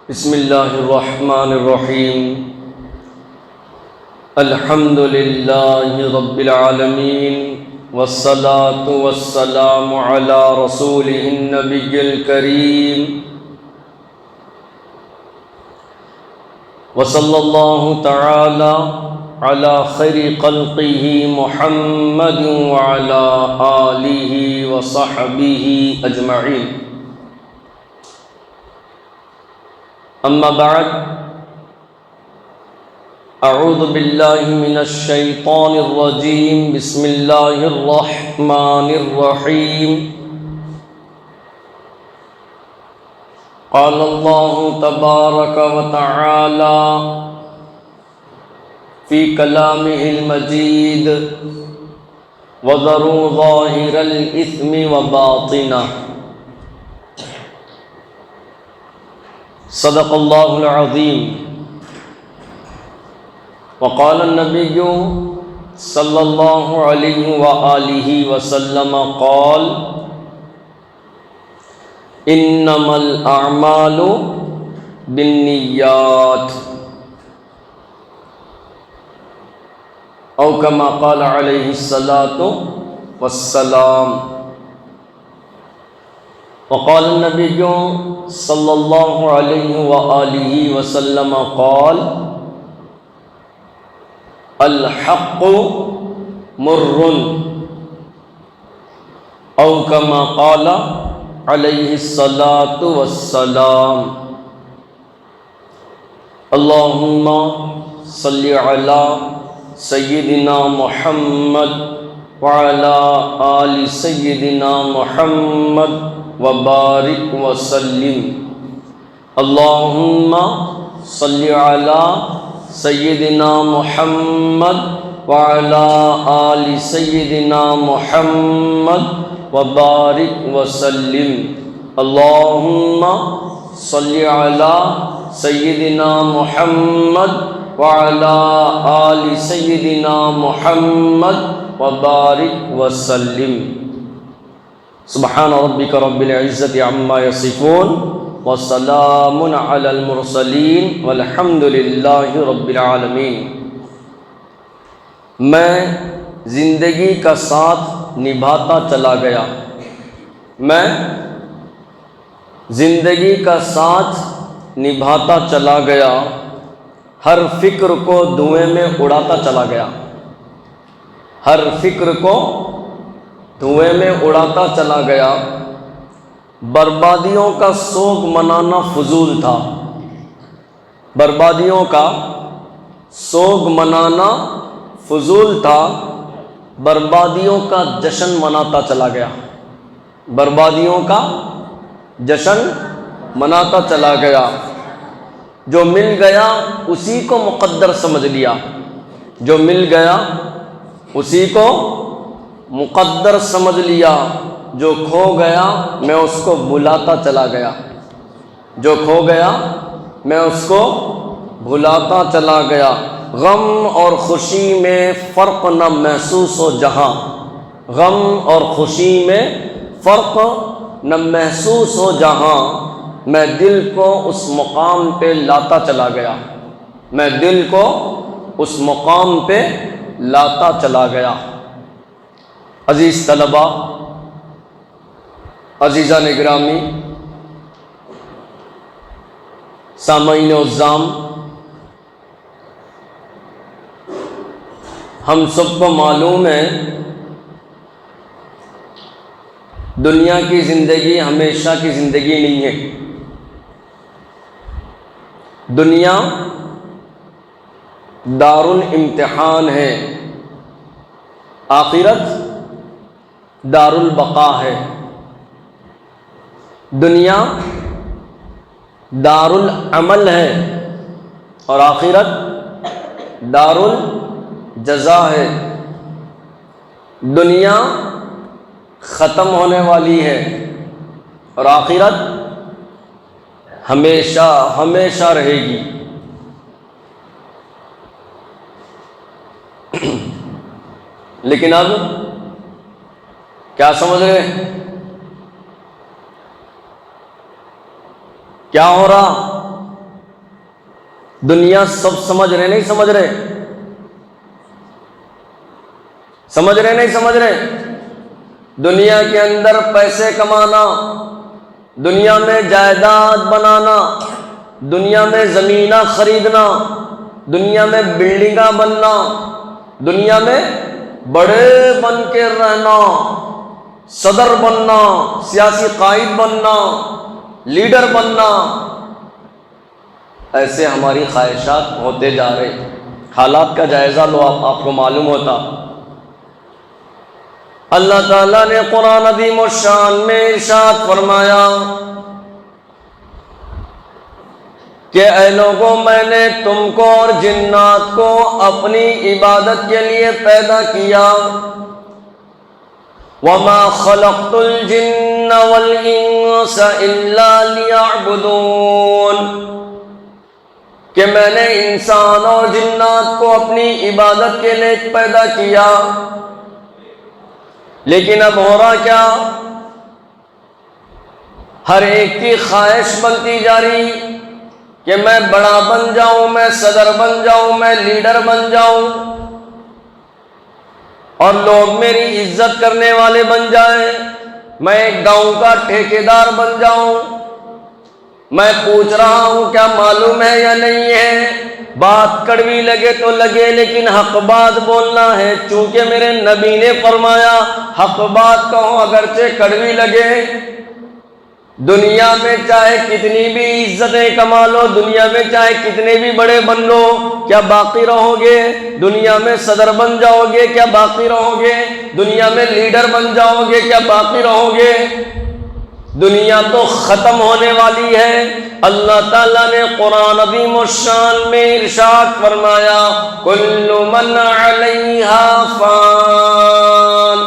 بسم اللہ الرحمن الرحیم الحمد للہ رب العالمین والصلاة والسلام علی رسولہ النبی الکریم وصلی اللہ تعالی علی خیر خلقہ محمد وعلی آلہ وصحبہ اجمعین. اما بعد اعوذ باللہ من الشیطان الرجیم بسم اللہ الرحمن الرحیم. قال اللہ تبارک وتعالی فی کلامہ المجید وذروا ظاہر الاثم وباطنہ. صدق اللہ العظیم. وقال النبی صلی اللہ علیہ وآلہ وسلم قال انما الاعمال بالنیات او کما قال علیہ الصلاۃ والسلام. وقال النبی صلی اللہ علیہ وآلہ وسلم قال الحق مر او کما قال علیہ الصلاۃ والسلام. اللہم صلی علی سیدنا محمد وعلی آل سیدنا محمد وبارک وسلم. اللہم صلی علی سیدنا محمد وعلی آل سیدنا محمد وبارک وسلم. اللہم صلی علی سیدنا محمد وعلی آل سیدنا محمد وبارک وسلم. سبحان ربک رب العزت عما یصفون وسلام علی المرسلین والحمد للہ رب العالمین. میں زندگی کا ساتھ نبھاتا چلا گیا. میں زندگی کا ساتھ نبھاتا چلا گیا. ہر فکر کو دھوئیں میں اڑاتا چلا گیا. ہر فکر کو دھوئیں میں اڑاتا چلا گیا. بربادیوں کا سوگ منانا فضول تھا. بربادیوں کا سوگ منانا فضول تھا. بربادیوں کا جشن مناتا چلا گیا. بربادیوں کا جشن مناتا چلا گیا. جو مل گیا اسی کو مقدر سمجھ لیا. جو مل گیا اسی کو مقدر سمجھ لیا. جو کھو گیا میں اس کو بھلاتا چلا گیا. جو کھو گیا میں اس کو بھلاتا چلا گیا. غم اور خوشی میں فرق نہ محسوس ہو جہاں. غم اور خوشی میں فرق نہ محسوس ہو جہاں. میں دل کو اس مقام پہ لاتا چلا گیا. میں دل کو اس مقام پہ لاتا چلا گیا. عزیز طلبہ، عزیزان گرامی، سامعین عظام، ہم سب کو معلوم ہے دنیا کی زندگی ہمیشہ کی زندگی نہیں ہے. دنیا دار الامتحان ہے. آخرت دار البقا ہے. دنیا دار العمل ہے اور آخرت دار الجزا ہے. دنیا ختم ہونے والی ہے اور آخرت ہمیشہ ہمیشہ رہے گی. لیکن اب کیا سمجھ رہے ہیں؟ کیا ہو رہا؟ دنیا سب سمجھ رہے نہیں سمجھ رہے؟ سمجھ رہے نہیں سمجھ رہے؟ دنیا کے اندر پیسے کمانا، دنیا میں جائیداد بنانا، دنیا میں زمینیں خریدنا، دنیا میں بلڈنگاں بننا، دنیا میں بڑے بن کے رہنا، صدر بننا، سیاسی قائد بننا، لیڈر بننا، ایسے ہماری خواہشات ہوتے جا رہے۔ حالات کا جائزہ لو، آپ کو معلوم ہوتا۔ اللہ تعالیٰ نے قرآن عظیم الشان میں ارشاد فرمایا کہ اے لوگوں، میں نے تم کو اور جنات کو اپنی عبادت کے لیے پیدا کیا۔ وَمَا خَلَقْتُ الْجِنَّ وَالْإِنسَ إِلَّا لِيَعْبُدُونَ، کہ میں نے انسان اور جنات کو اپنی عبادت کے لیے پیدا کیا۔ لیکن اب ہو رہا کیا؟ ہر ایک کی خواہش بنتی جا رہی کہ میں بڑا بن جاؤں، میں صدر بن جاؤں، میں لیڈر بن جاؤں، اور لوگ میری عزت کرنے والے بن جائیں، میں ایک گاؤں کا ٹھیکیدار بن جاؤں۔ میں پوچھ رہا ہوں کیا معلوم ہے یا نہیں ہے؟ بات کڑوی لگے تو لگے، لیکن حق بات بولنا ہے، چونکہ میرے نبی نے فرمایا حق بات کہو اگرچہ کڑوی لگے۔ دنیا میں چاہے کتنی بھی عزتیں کما لو، دنیا میں چاہے کتنے بھی بڑے بن لو، کیا باقی رہو گے؟ دنیا میں صدر بن جاؤ گے، کیا باقی رہو گے؟ دنیا میں لیڈر بن جاؤ گے، کیا باقی رہو گے؟ دنیا تو ختم ہونے والی ہے۔ اللہ تعالیٰ نے قرآن عظیم الشان میں ارشاد فرمایا کل من علیہا فان،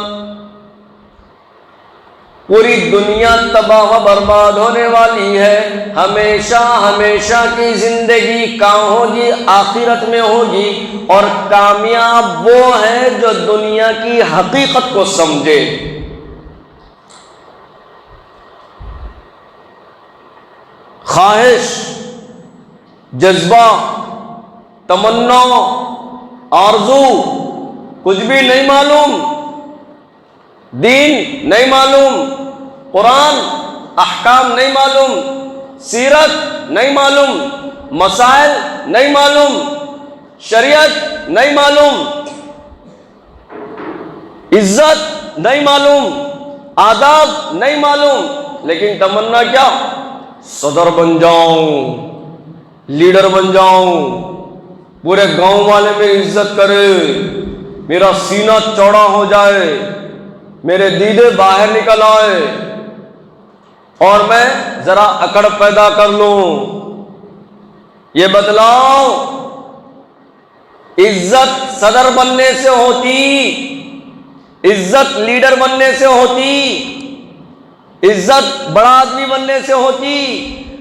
پوری دنیا تباہ و برباد ہونے والی ہے، ہمیشہ ہمیشہ کی زندگی کہاں ہوگی؟ آخرت میں ہوگی۔ اور کامیاب وہ ہے جو دنیا کی حقیقت کو سمجھے۔ خواہش، جذبہ، تمنا، آرزو کچھ بھی نہیں معلوم، دین نہیں معلوم، قرآن احکام نہیں معلوم، سیرت نہیں معلوم، مسائل نہیں معلوم، شریعت نہیں معلوم، عزت نہیں معلوم، آداب نہیں معلوم، لیکن تمنا کیا؟ صدر بن جاؤں، لیڈر بن جاؤں، پورے گاؤں والے میری عزت کرے، میرا سینہ چوڑا ہو جائے، میرے دیدے باہر نکل آئے، اور میں ذرا اکڑ پیدا کر لوں۔ یہ بتلاؤ، عزت صدر بننے سے ہوتی؟ عزت لیڈر بننے سے ہوتی؟ عزت بڑا آدمی بننے سے ہوتی؟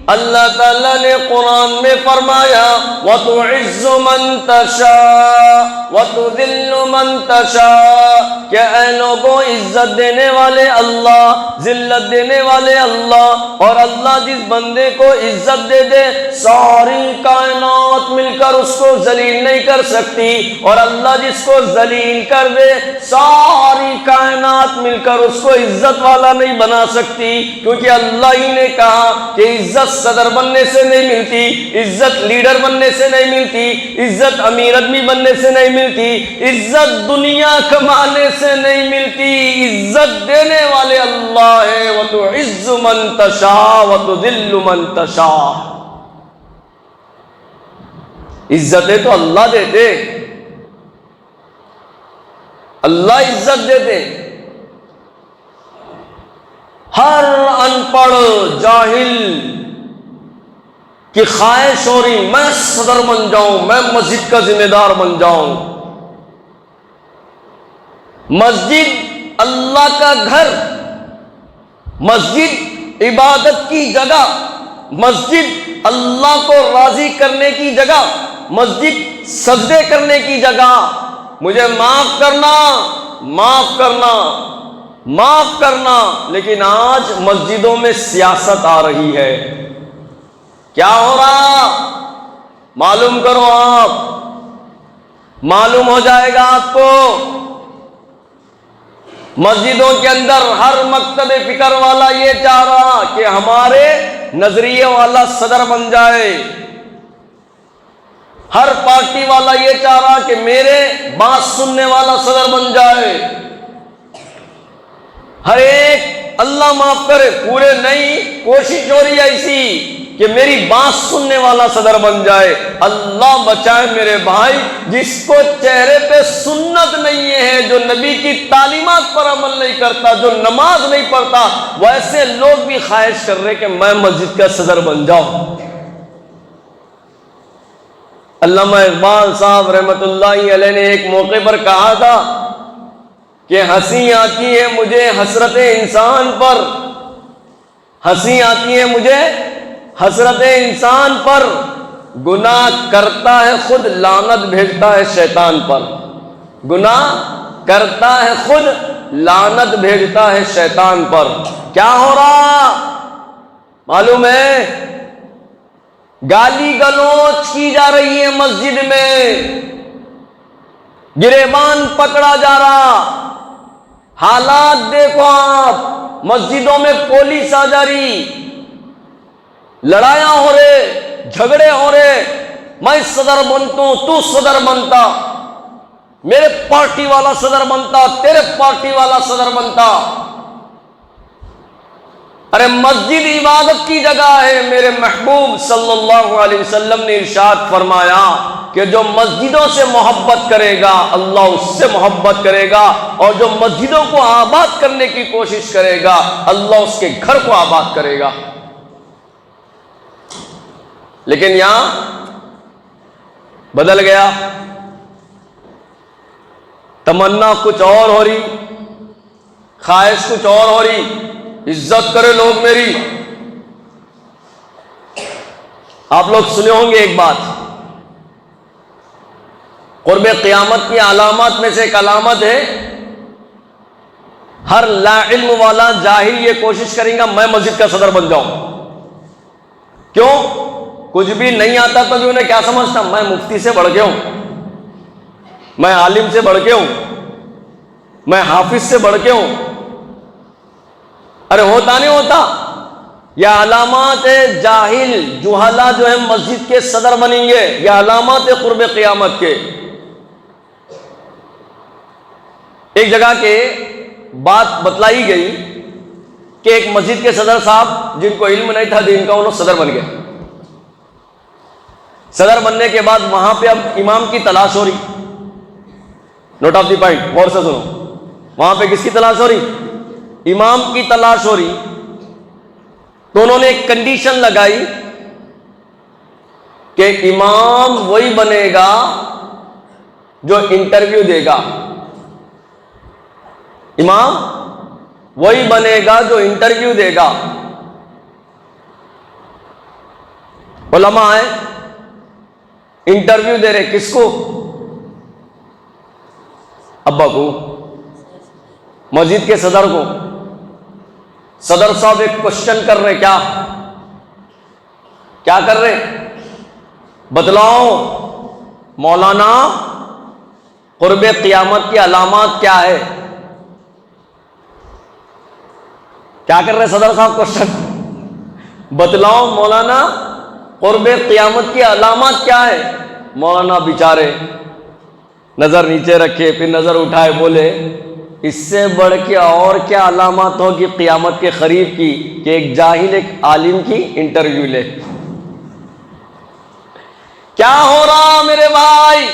اللہ تعالیٰ نے قرآن میں فرمایا وَتُعِزُّ مَن تَشَاءُ وَتُذِلُّ مَن تَشَاءُ، کہ اے لوگوں، عزت دینے والے اللہ، ذلت دینے والے اللہ، اور اللہ جس بندے کو عزت دے دے ساری کائنات مل کر اس کو ذلیل نہیں کر سکتی، اور اللہ جس کو ذلیل کر دے ساری کائنات مل کر اس کو عزت والا نہیں بنا سکتی، کیونکہ اللہ ہی نے کہا کہ عزت صدر بننے سے نہیں ملتی، عزت لیڈر بننے سے نہیں ملتی، عزت امیر آدمی بننے سے نہیں ملتی، عزت دنیا کمانے سے نہیں ملتی، عزت دینے والے اللہ ہے۔ وَتُعِزُّ مَن تَشَاءُ وَتُذِلُّ مَن تَشَاءُ، عزتیں تو اللہ دیتے، اللہ عزت دیتے۔ ہر ان پڑھ جاہل کی خواہش ہو رہی میں صدر بن جاؤں، میں مسجد کا ذمہ دار بن جاؤں۔ مسجد اللہ کا گھر، مسجد عبادت کی جگہ، مسجد اللہ کو راضی کرنے کی جگہ، مسجد سجدے کرنے کی جگہ۔ مجھے معاف کرنا، معاف کرنا، معاف کرنا، لیکن آج مسجدوں میں سیاست آ رہی ہے۔ کیا ہو رہا؟ معلوم کرو آپ، معلوم ہو جائے گا آپ کو۔ مسجدوں کے اندر ہر مکتب فکر والا یہ چاہ رہا کہ ہمارے نظریے والا صدر بن جائے، ہر پارٹی والا یہ چاہ رہا کہ میرے بات سننے والا صدر بن جائے، ہر ایک اللہ معاف کرے پورے نہیں کوشش ہو رہی ہے ایسی کہ میری بات سننے والا صدر بن جائے۔ اللہ بچائے میرے بھائی، جس کو چہرے پہ سنت نہیں ہے، جو نبی کی تعلیمات پر عمل نہیں کرتا، جو نماز نہیں پڑھتا، ویسے لوگ بھی خواہش کر رہے کہ میں مسجد کا صدر بن جاؤں۔ علامہ اقبال صاحب رحمۃ اللہ علیہ نے ایک موقع پر کہا تھا کہ ہنسی آتی ہے مجھے حسرت انسان پر، ہنسی آتی ہے مجھے حسرت انسان پر، گناہ کرتا ہے خود لعنت بھیجتا ہے شیطان پر، گناہ کرتا ہے خود لعنت بھیجتا ہے شیطان پر۔ کیا ہو رہا معلوم ہے؟ گالی گلوچ کی جا رہی ہے مسجد میں، گریبان پکڑا جا رہا۔ حالات دیکھو آپ، مسجدوں میں پولیس آ جا رہی، لڑائیاں ہو رہے، جھگڑے ہو رہے، میں صدر بنتا ہوں تو صدر بنتا، میرے پارٹی والا صدر بنتا، تیرے پارٹی والا صدر بنتا۔ ارے مسجد عبادت کی جگہ ہے۔ میرے محبوب صلی اللہ علیہ وسلم نے ارشاد فرمایا کہ جو مسجدوں سے محبت کرے گا اللہ اس سے محبت کرے گا، اور جو مسجدوں کو آباد کرنے کی کوشش کرے گا اللہ اس کے گھر کو آباد کرے گا۔ لیکن یہاں بدل گیا، تمنا کچھ اور ہو رہی، خواہش کچھ اور ہو رہی، عزت کرے لوگ میری۔ آپ لوگ سنے ہوں گے ایک بات، قرب قیامت کی علامات میں سے ایک علامت ہے، ہر لا علم والا جاہل یہ کوشش کریں گا میں مسجد کا صدر بن جاؤں۔ کیوں؟ کچھ بھی نہیں آتا تو بھی انہیں کیا سمجھتا، میں مفتی سے بڑھ کے ہوں، میں عالم سے بڑھ کے ہوں، میں حافظ سے بڑھ کے ہوں۔ ارے ہوتا نہیں ہوتا، یہ علامات جاہل جہلا جو ہے مسجد کے صدر بنیں گے، یہ علامات قرب قیامت کے۔ ایک جگہ کے بات بتلائی گئی کہ ایک مسجد کے صدر صاحب جن کو علم نہیں تھا دین کا، انہوں صدر بن گئے۔ صدر بننے کے بعد وہاں پہ اب امام کی تلاش ہو رہی، نوٹ آف دی پوائنٹ، غور سے سنو، وہاں پہ کس کی تلاش ہو رہی؟ امام کی تلاش ہو رہی۔ تو انہوں نے ایک کنڈیشن لگائی کہ امام وہی بنے گا جو انٹرویو دے گا، امام وہی بنے گا جو انٹرویو دے گا۔ علماء آئے، انٹرویو دے رہے، کس کو؟ ابا کو، مسجد کے صدر کو۔ صدر صاحب ایک کوشچن کر رہے، کیا کر رہے؟ بتلاؤ مولانا قرب قیامت کی علامات کیا ہے؟ کیا کر رہے صدر صاحب؟ کوشچن، بتلاؤ مولانا قرب قیامت کی علامات کیا ہے؟ مولانا بیچارے نظر نیچے رکھے، پھر نظر اٹھائے، بولے اس سے بڑھ کے اور کیا علامات ہوگی قیامت کے قریب کی کہ ایک جاہل ایک عالم کی انٹرویو لے۔ کیا ہو رہا میرے بھائی؟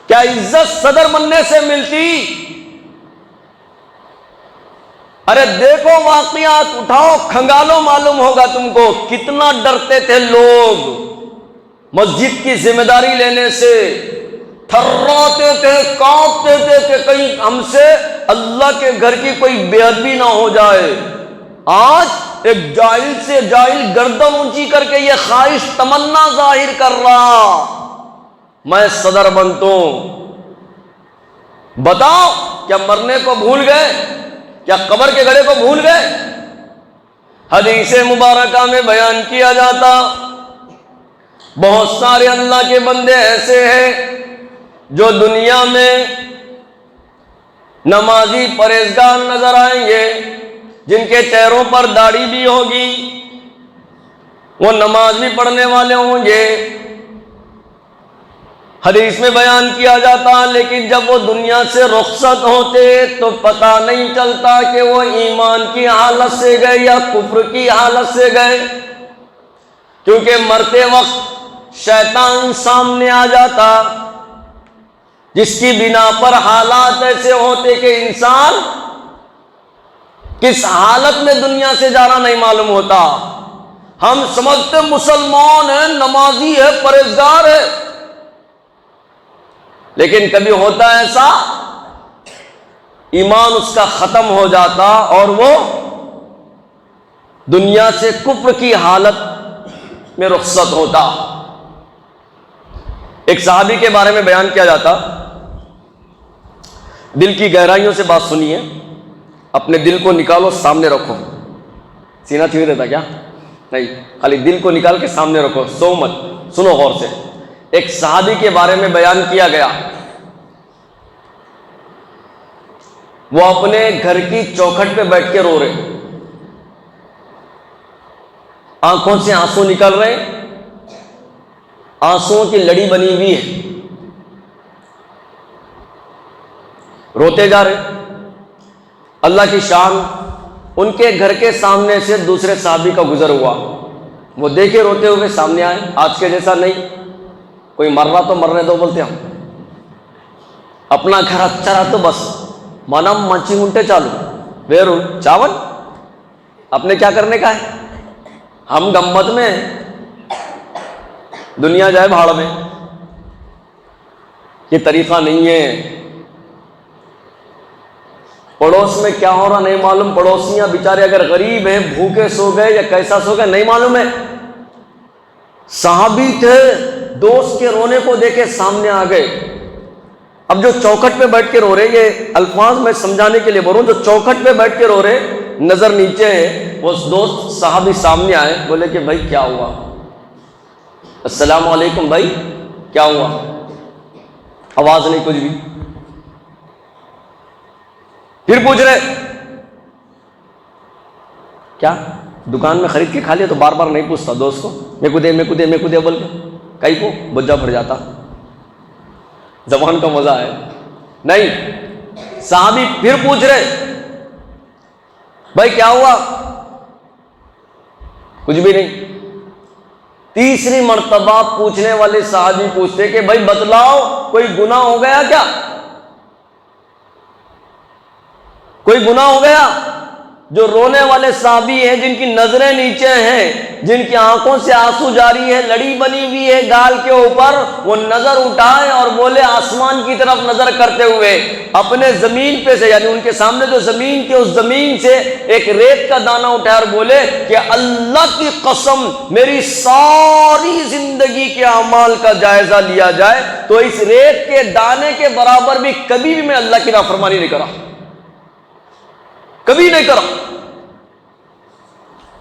کیا عزت صدر بننے سے ملتی؟ ارے دیکھو واقعات اٹھاؤ کھنگالو، معلوم ہوگا تم کو کتنا ڈرتے تھے لوگ مسجد کی ذمہ داری لینے سے، تھراتے تھے، کانپتے تھے کہ کہیں ہم سے اللہ کے گھر کی کوئی بے ادبی نہ ہو جائے۔ آج ایک جاہل سے جاہل گردن اونچی کر کے یہ خواہش تمنا ظاہر کر رہا میں صدر بنتا ہوں۔ بتاؤ کیا مرنے کو بھول گئے؟ کیا قبر کے گڑھے کو بھول گئے؟ حدیث مبارکہ میں بیان کیا جاتا، بہت سارے اللہ کے بندے ایسے ہیں جو دنیا میں نمازی پرہیزگار نظر آئیں گے، جن کے چہروں پر داڑھی بھی ہوگی، وہ نماز بھی پڑھنے والے ہوں گے، حدیث میں بیان کیا جاتا، لیکن جب وہ دنیا سے رخصت ہوتے تو پتہ نہیں چلتا کہ وہ ایمان کی حالت سے گئے یا کفر کی حالت سے گئے، کیونکہ مرتے وقت شیطان سامنے آ جاتا، جس کی بنا پر حالات ایسے ہوتے کہ انسان کس حالت میں دنیا سے جا رہا نہیں معلوم ہوتا۔ ہم سمجھتے مسلمان ہیں، نمازی ہے، پرہیزگار ہے، لیکن کبھی ہوتا ایسا ایمان اس کا ختم ہو جاتا اور وہ دنیا سے کفر کی حالت میں رخصت ہوتا۔ ایک صحابی کے بارے میں بیان کیا جاتا، دل کی گہرائیوں سے بات سنیے، اپنے دل کو نکالو، سامنے رکھو، سینہ چھوئے دیتا کیا نہیں، خالی دل کو نکال کے سامنے رکھو، سو مت، سنو غور سے۔ ایک صحابی کے بارے میں بیان کیا گیا، وہ اپنے گھر کی چوکھٹ پہ بیٹھ کے رو رہے، آنکھوں سے آنسو نکل رہے، آنسوؤں کی لڑی بنی ہوئی ہے، روتے جا رہے۔ اللہ کی شان، ان کے گھر کے سامنے سے دوسرے صحابی کا گزر ہوا، وہ دیکھے روتے ہوئے سامنے آئے، آج کے جیسا نہیں، کوئی مر رہا تو مرنے دو بولتے ہم، اپنا گھر اچھا رہا تو بس مانا منچی منٹے چالو ویرو چاول، اپنے کیا کرنے کا ہے، ہم گمت میں، دنیا جائے بھاڑ میں، یہ طریقہ نہیں ہے۔ پڑوس میں کیا ہو رہا نہیں معلوم، پڑوسیاں بیچارے اگر غریب ہیں، بھوکے سو گئے یا کیسا سو گئے نہیں معلوم ہے۔ صحابی تھے، دوست کے رونے کو دیکھے سامنے آ گئے۔ اب جو چوکھٹ پہ بیٹھ کے رو رہے، یہ الفاظ میں سمجھانے کے لیے بول رہا ہوں، جو چوکھٹ پہ بیٹھ کے رو رہے، نظر نیچے ہے، وہ دوست صحابی سامنے آئے، بولے کہ بھائی کیا ہوا؟ السلام علیکم بھائی، کیا ہوا؟ آواز نہیں کچھ بھی۔ پھر پوچھ رہے کیا دکان میں خرید کے کھا لیا؟ تو بار بار نہیں پوچھتا دوست کو، میں کو دے میں کو دے میں کو دے بول کے، کئی کو بجا پڑ جاتا، زبان کا مزہ ہے نہیں۔ صحابی پھر پوچھ رہے بھائی کیا ہوا؟ کچھ بھی نہیں۔ تیسری مرتبہ پوچھنے والے صحابی پوچھتے کہ بھائی بتلاؤ، کوئی گناہ ہو گیا کیا؟ کوئی گناہ ہو گیا؟ جو رونے والے صحابی ہیں، جن کی نظریں نیچے ہیں، جن کی آنکھوں سے آنسو جاری ہے، لڑی بنی ہوئی ہے گال کے اوپر، وہ نظر اٹھائے اور بولے آسمان کی طرف نظر کرتے ہوئے، اپنے زمین پہ سے، یعنی ان کے سامنے جو زمین تھی، اس زمین سے ایک ریت کا دانہ اٹھایا اور بولے کہ اللہ کی قسم، میری ساری زندگی کے اعمال کا جائزہ لیا جائے تو اس ریت کے دانے کے برابر بھی کبھی بھی میں اللہ کی نافرمانی نہیں کرا، کبھی نہیں کرا۔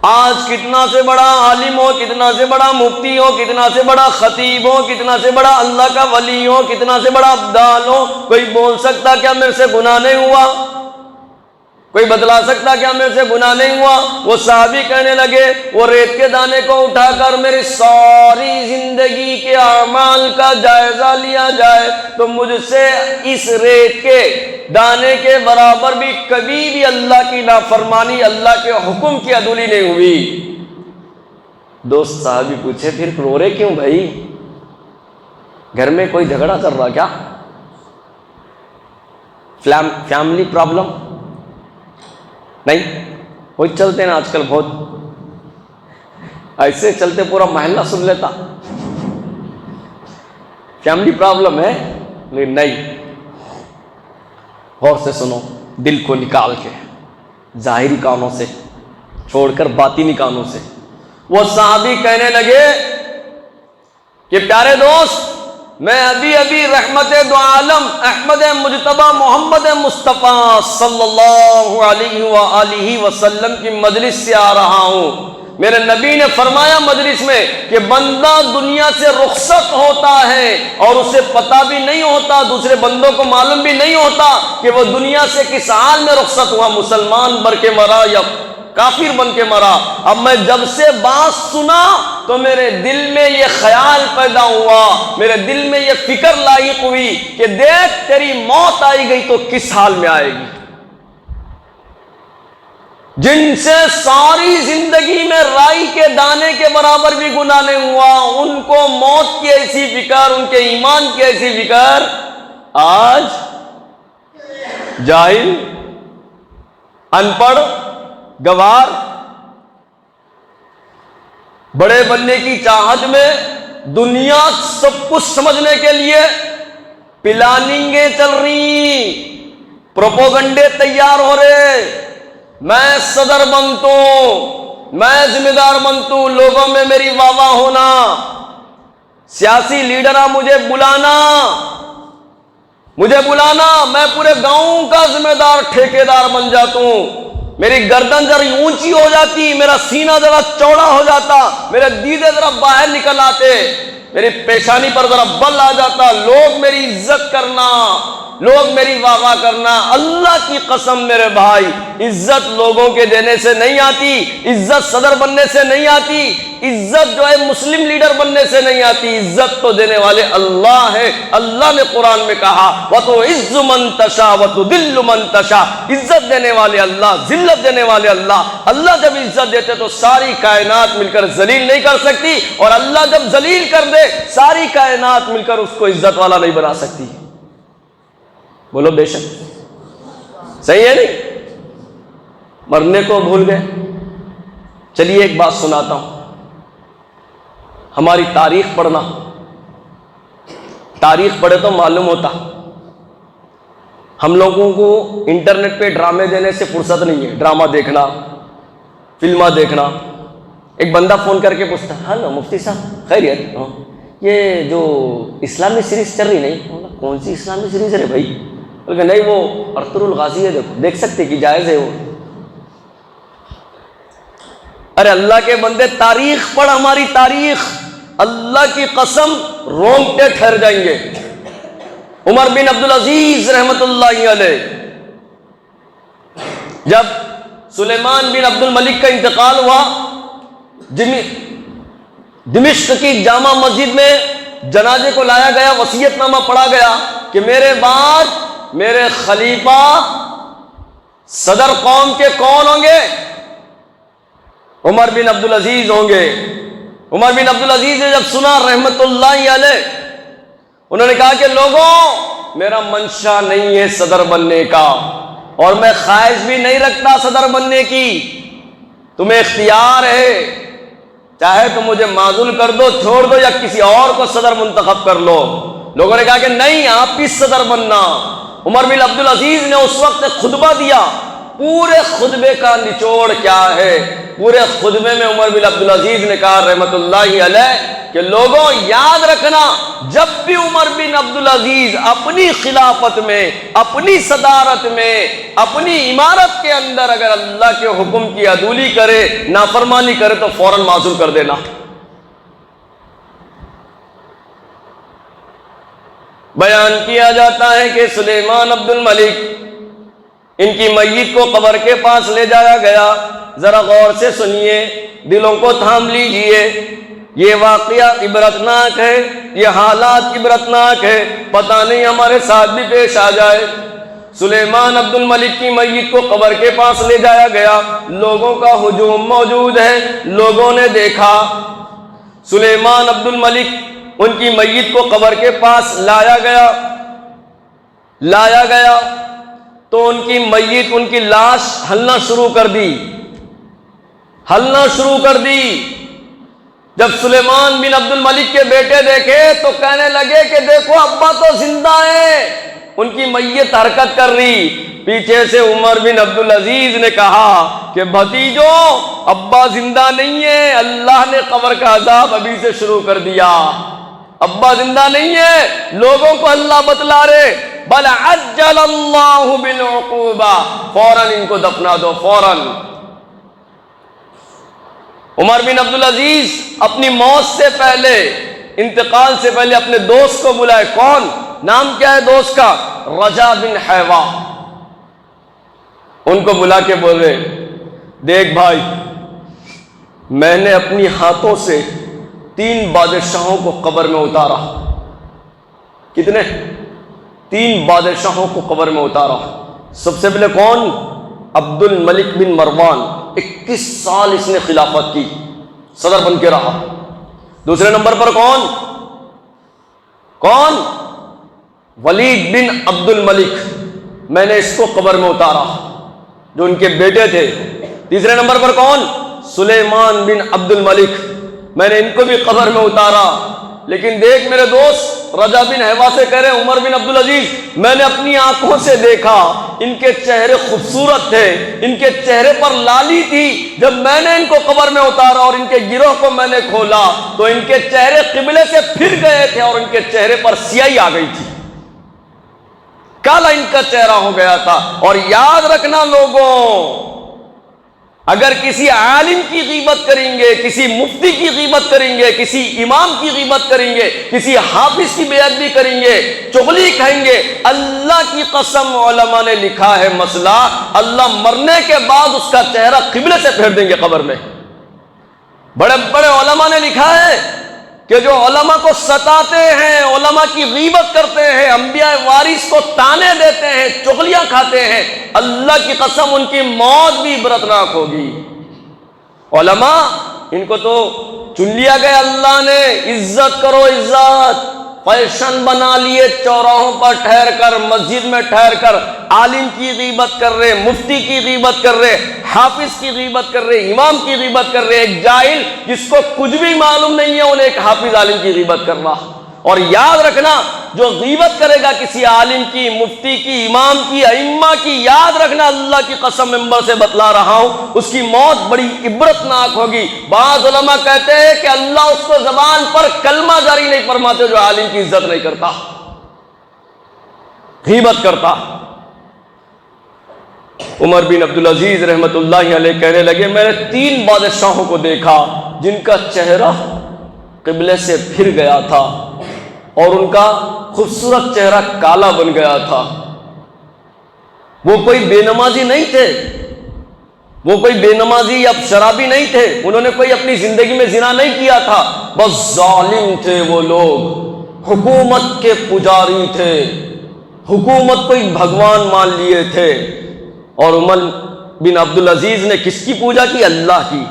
آج کتنا سے بڑا عالم ہو، کتنا سے بڑا مفتی ہو، کتنا سے بڑا خطیب ہو، کتنا سے بڑا اللہ کا ولی ہو، کتنا سے بڑا ابدال ہو، کوئی بول سکتا کیا میرے سے گناہ نہیں ہوا؟ کوئی بتلا سکتا کیا میرے سے گناہ نہیں ہوا؟ وہ صحابی کہنے لگے، وہ ریت کے دانے کو اٹھا کر میری ساری زندگی کے اعمال کا جائزہ لیا جائے تو مجھ سے اس ریت کے دانے کے برابر بھی کبھی بھی اللہ کی نافرمانی، اللہ کے حکم کی عدولی نہیں ہوئی۔ دوست صحابی پوچھے پھر رو رہے کیوں بھائی؟ گھر میں کوئی جھگڑا چل رہا کیا؟ Family problem? نہیں، وہی چلتے نا آج کل، بہت ایسے چلتے پورا محلہ سن لیتا، فیملی پرابلم ہے، لیکن نہیں، غور سے سنو، دل کو نکال کے، ظاہری کانوں سے چھوڑ کر باطنی کانوں سے۔ وہ صحابی کہنے لگے کہ پیارے دوست، میں ابھی رحمت دو عالم احمد مجتبی محمد مصطفیٰ صلی اللہ علیہ وآلہ وسلم کی مجلس سے آ رہا ہوں۔ میرے نبی نے فرمایا مجلس میں کہ بندہ دنیا سے رخصت ہوتا ہے اور اسے پتہ بھی نہیں ہوتا، دوسرے بندوں کو معلوم بھی نہیں ہوتا کہ وہ دنیا سے کس حال میں رخصت ہوا، مسلمان بن کے مرا یا کافر بن کے مرا۔ اب میں جب سے بات سنا تو میرے دل میں یہ خیال پیدا ہوا، میرے دل میں یہ فکر لاحق ہوئی کہ دیکھ تیری موت آئی گئی تو کس حال میں آئے گی۔ جن سے ساری زندگی میں رائی کے دانے کے برابر بھی گناہ نہیں ہوا، ان کو موت کی ایسی فکر، ان کے ایمان کی ایسی فکر، آج جاہل، ان پڑھ، گوار، بڑے بننے کی چاہت میں دنیا سب کچھ سمجھنے کے لیے پلاننگیں چل رہی، پروپوگنڈے تیار ہو رہے، میں صدر بنتوں، میں ذمہ دار بنتوں، لوگوں میں میری واہ واہ ہونا، سیاسی لیڈرہ مجھے بلانا، میں پورے گاؤں کا ذمہ دار ٹھیکیدار بن جاتا ہوں، میری گردن ذرا اونچی ہو جاتی، میرا سینہ ذرا چوڑا ہو جاتا، میرے دیدے ذرا باہر نکل آتے، میری پیشانی پر ذرا بل آ جاتا، لوگ میری عزت کرنا، لوگ میری واہ واہ کرنا۔ اللہ کی قسم میرے بھائی، عزت لوگوں کے دینے سے نہیں آتی، عزت صدر بننے سے نہیں آتی، عزت جو ہے مسلم لیڈر بننے سے نہیں آتی، عزت تو دینے والے اللہ ہے۔ اللہ نے قرآن میں کہا وَتُعِزُّ مَن تَشَاءُ وَتُذِلُّ مَن تَشَاءُ، عزت دینے والے اللہ، ذلت دینے والے اللہ۔ اللہ جب عزت دیتے تو ساری کائنات مل کر ذلیل نہیں کر سکتی، اور اللہ جب ذلیل کر دے ساری کائنات مل کر اس کو عزت والا نہیں بنا سکتی۔ بولو بے شک، صحیح ہے نہیں؟ مرنے کو بھول گئے۔ چلیے ایک بات سناتا ہوں، ہماری تاریخ پڑھنا، تاریخ پڑھے تو معلوم ہوتا۔ ہم لوگوں کو انٹرنیٹ پہ ڈرامے دینے سے فرصت نہیں ہے، ڈرامہ دیکھنا، فلمیں دیکھنا۔ ایک بندہ فون کر کے پوچھتا، ہلو مفتی صاحب خیریت، یہ جو اسلامی سیریز چل رہی نہیں، کون سی اسلامی سیریز ہے بھائی؟ بلکہ نہیں وہ ارطغرل الغازی ہے، دیکھو، دیکھ سکتے کہ جائز ہے وہ۔ ارے اللہ کے بندے تاریخ پڑھ، ہماری تاریخ، اللہ کی قسم رونگٹے ٹھہر جائیں گے۔ عمر بن عبدالعزیز رحمت اللہ علیہ، جب سلیمان بن عبد الملک کا انتقال ہوا، دمشق کی جامع مسجد میں جنازے کو لایا گیا، وصیت نامہ پڑھا گیا کہ میرے بعد میرے خلیفہ صدر قوم کے کون ہوں گے؟ عمر بن عبدالعزیز ہوں گے۔ عمر بن عبدالعزیز نے جب سنا رحمت اللہ علیہ، انہوں نے کہا کہ لوگوں، میرا منشا نہیں ہے صدر بننے کا، اور میں خواہش بھی نہیں رکھتا صدر بننے کی، تمہیں اختیار ہے، چاہے تو مجھے معزول کر دو، چھوڑ دو، یا کسی اور کو صدر منتخب کر لو۔ لوگوں نے کہا کہ نہیں، آپ ہی صدر بننا۔ عمر بن عبدالعزیز نے اس وقت خطبہ دیا، پورے خطبے کا نچوڑ کیا ہے؟ پورے خطبے میں عمر بن عبدالعزیز نے کہا رحمت اللہ علیہ کہ لوگوں یاد رکھنا، جب بھی عمر بن عبدالعزیز اپنی خلافت میں، اپنی صدارت میں، اپنی عمارت کے اندر اگر اللہ کے حکم کی عدولی کرے، نافرمانی کرے تو فوراً معزول کر دینا۔ بیان کیا جاتا ہے کہ سلیمان عبد الملک، ان کی میت کو قبر کے پاس لے جایا گیا۔ ذرا غور سے سنیے، دلوں کو تھام لیجئے، یہ واقعہ عبرتناک ہے، یہ حالات عبرتناک ہے، پتہ نہیں ہمارے ساتھ بھی پیش آ جائے۔ سلیمان عبد الملک کی میت کو قبر کے پاس لے جایا گیا، لوگوں کا ہجوم موجود ہے، لوگوں نے دیکھا سلیمان عبد الملک، ان کی میت کو قبر کے پاس لایا گیا تو ان کی میت، ان کی لاش ہلنا شروع کر دی۔ جب سلیمان بن عبد الملک کے بیٹے دیکھے تو کہنے لگے کہ دیکھو ابا تو زندہ ہے، ان کی میت حرکت کر رہی۔ پیچھے سے عمر بن عبدالعزیز نے کہا کہ بھتیجو، ابا زندہ نہیں ہے، اللہ نے قبر کا عذاب ابھی سے شروع کر دیا، ابا زندہ نہیں ہے، لوگوں کو اللہ بتلا رہے بل عجل اللہ بالعقوبہ، فوراً ان کو دفنا دو فوراً۔ عمر بن عبدالعزیز اپنی موت سے پہلے، انتقال سے پہلے اپنے دوست کو بلائے، کون؟ نام کیا ہے دوست کا؟ رجا بن حیوہ۔ ان کو بلا کے بولے دیکھ بھائی، میں نے اپنی ہاتھوں سے 3 بادشاہوں کو قبر میں اتارا۔ کتنے؟ 3 بادشاہوں کو قبر میں اتارا۔ سب سے پہلے کون؟ عبد الملک بن مروان، 21 سال اس نے خلافت کی، صدر بن کے رہا۔ دوسرے نمبر پر کون؟ ولید بن عبد الملک، میں نے اس کو قبر میں اتارا، جو ان کے بیٹے تھے۔ تیسرے نمبر پر کون؟ سلیمان بن عبد الملک، میں نے ان کو بھی قبر میں اتارا۔ لیکن دیکھ میرے دوست رجا بن حیوہ سے کہہ رہے عمر بن عبدالعزیز، میں نے اپنی آنکھوں سے دیکھا، ان کے چہرے خوبصورت تھے، ان کے چہرے پر لالی تھی۔ جب میں نے ان کو قبر میں اتارا اور ان کے گروہ کو میں نے کھولا تو ان کے چہرے قبلے سے پھر گئے تھے اور ان کے چہرے پر سیاہی آ گئی تھی، کالا ان کا چہرہ ہو گیا تھا۔ اور یاد رکھنا لوگوں، اگر کسی عالم کی غیبت کریں گے، کسی مفتی کی غیبت کریں گے، کسی امام کی غیبت کریں گے، کسی حافظ کی بے ادبی کریں گے، چغلی کھائیں گے، اللہ کی قسم علماء نے لکھا ہے مسئلہ، اللہ مرنے کے بعد اس کا چہرہ قبلے سے پھیر دیں گے قبر میں۔ بڑے بڑے علماء نے لکھا ہے کہ جو علماء کو ستاتے ہیں، علماء کی غیبت کرتے ہیں، انبیاء وارث کو تانے دیتے ہیں، چغلیاں کھاتے ہیں، اللہ کی قسم ان کی موت بھی عبرتناک ہوگی۔ علماء ان کو تو چن لیا گیا اللہ نے، عزت کرو عزت، فیشن بنا لیے، چوراہوں پر ٹھہر کر، مسجد میں ٹھہر کر عالم کی غیبت کر رہے، مفتی کی غیبت کر رہے، حافظ کی غیبت کر رہے، امام کی غیبت کر رہے۔ ایک جاہل جس کو کچھ بھی معلوم نہیں ہے انہیں ایک حافظ عالم کی غیبت کر رہا۔ اور یاد رکھنا، جو غیبت کرے گا کسی عالم کی، مفتی کی، امام کی، ائمہ کی، یاد رکھنا اللہ کی قسم ممبر سے بتلا رہا ہوں، اس کی موت بڑی عبرتناک ہوگی۔ بعض علماء کہتے ہیں کہ اللہ اس کو زبان پر کلمہ جاری نہیں فرماتے جو عالم کی عزت نہیں کرتا، غیبت کرتا۔ عمر بن عبدالعزیز رحمت اللہ علیہ کہنے لگے میں نے 3 بادشاہوں کو دیکھا جن کا چہرہ قبلے سے پھر گیا تھا اور ان کا خوبصورت چہرہ کالا بن گیا تھا۔ وہ کوئی بے نمازی نہیں تھے، وہ کوئی بے نمازی یا شرابی نہیں تھے، انہوں نے کوئی اپنی زندگی میں زنا نہیں کیا تھا، بس ظالم تھے وہ لوگ، حکومت کے پجاری تھے، حکومت کو بھگوان مان لیے تھے۔ اور عمر بن عبدالعزیز نے کس کی پوجا کی؟ اللہ کی،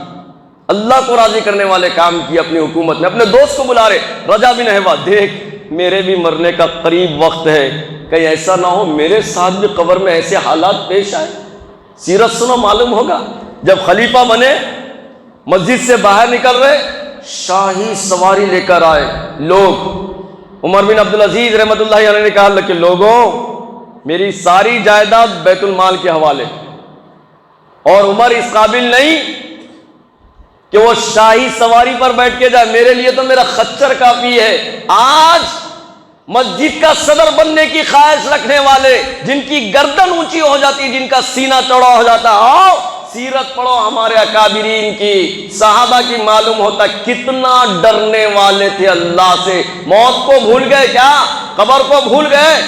اللہ کو راضی کرنے والے کام کیے اپنی حکومت میں۔ اپنے دوست کو بلا رہے رجا بن حیوہ، دیکھ میرے بھی مرنے کا قریب وقت ہے، کہیں ایسا نہ ہو میرے ساتھ بھی قبر میں ایسے حالات پیش آئے۔ سیرت سنو، معلوم ہوگا جب خلیفہ بنے مسجد سے باہر نکل رہے، شاہی سواری لے کر آئے لوگ۔ عمر بن عبدالعزیز رحمت اللہ علیہ نے کہا کہ لوگوں میری ساری جائیداد بیت المال کے حوالے، اور عمر اس قابل نہیں کہ وہ شاہی سواری پر بیٹھ کے جائے، میرے لیے تو میرا خچر کافی ہے۔ آج مسجد کا صدر بننے کی خواہش رکھنے والے، جن کی گردن اونچی ہو جاتی، جن کا سینہ چوڑا ہو جاتا، آؤ سیرت پڑھو ہمارے اکابرین کی، صحابہ کی، معلوم ہوتا کتنا ڈرنے والے تھے اللہ سے۔ موت کو بھول گئے کیا؟ قبر کو بھول گئے؟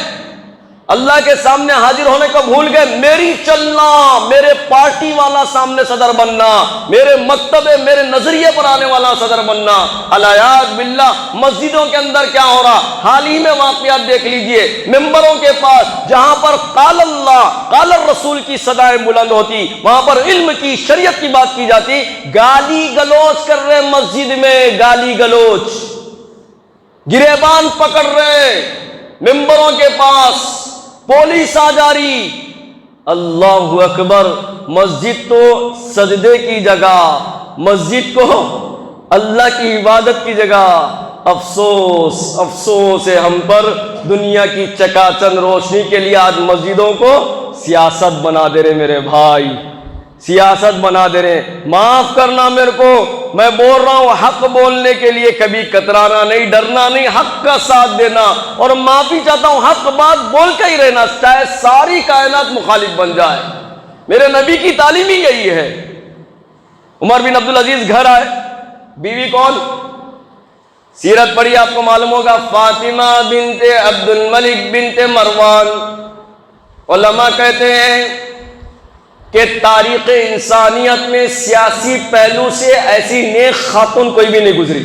اللہ کے سامنے حاضر ہونے کو بھول گئے؟ میری چلنا، میرے پارٹی والا سامنے صدر بننا، میرے مکتب، میرے نظریے پر آنے والا صدر بننا۔ الیاذ باللہ، مسجدوں کے اندر کیا ہو رہا؟ حال ہی میں واقعات دیکھ لیجئے، ممبروں کے پاس جہاں پر قال اللہ قال الرسول کی صدائیں بلند ہوتی، وہاں پر علم کی، شریعت کی بات کی جاتی، گالی گلوچ کر رہے مسجد میں، گالی گلوچ، گریبان پکڑ رہے ممبروں کے پاس، پولیس آ جا رہی۔ اللہ اکبر، مسجد تو سجدے کی جگہ، مسجد کو اللہ کی عبادت کی جگہ۔ افسوس افسوس ہے ہم پر، دنیا کی چکا چند روشنی کے لیے آج مسجدوں کو سیاست بنا دے رہے میرے بھائی، سیاست بنا دے رہے ہیں. معاف کرنا میرے کو، میں بول رہا ہوں حق بولنے کے لیے کبھی کترانا نہیں، ڈرنا نہیں، حق کا ساتھ دینا. اور معافی چاہتا ہوں، حق بات بول کے ہی رہنا، چاہے ساری کائنات مخالف بن جائے. میرے نبی کی تعلیم ہی یہی ہے. عمر بن عبدالعزیز گھر آئے، بیوی کون؟ سیرت پڑھی آپ کو معلوم ہوگا، فاطمہ بنت عبد الملک بنت مروان. علماء کہتے ہیں کہ تاریخ انسانیت میں سیاسی پہلو سے ایسی نیک خاتون کوئی بھی نہیں گزری